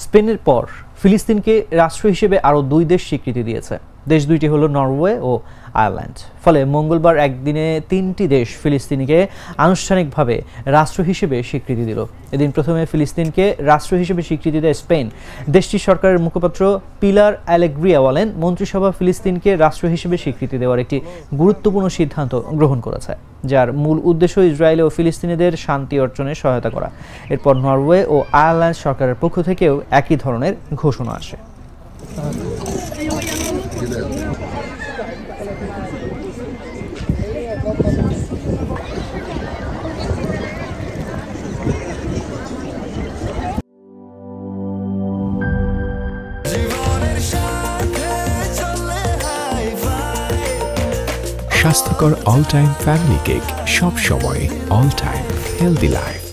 স্পেনের পর ফিলিস্তিনকে রাষ্ট্র হিসেবে আরও 2 দেশ স্বীকৃতি দিয়েছে। দেশ দুইটি হলো নরওয়ে ও আয়ারল্যান্ড। ফলে মঙ্গলবার একদিনে 3টি দেশ ফিলিস্তিনকে আনুষ্ঠানিকভাবে রাষ্ট্র হিসেবে স্বীকৃতি দিল। এদিন প্রথমে ফিলিস্তিনকে রাষ্ট্র হিসেবে স্বীকৃতি দেয় স্পেন। দেশটির সরকারের মুখপাত্র পিলার অ্যালেগ্রিয়া বলেন, মন্ত্রিসভা ফিলিস্তিনকে রাষ্ট্র হিসেবে স্বীকৃতি দেওয়ার একটি গুরুত্বপূর্ণ সিদ্ধান্ত গ্রহণ করেছে, যার মূল উদ্দেশ্য ইসরায়েল ও ফিলিস্তিনিদের শান্তি অর্জনে সহায়তা করা। এরপর নরওয়ে ও আয়ারল্যান্ড সরকারের পক্ষ থেকেও একই ধরনের ঘোষণা আসে। স্বাস্থ্যকর অল টাইম ফ্যামিলি কেক, সব সময় অল টাইম হেলদি লাইফ।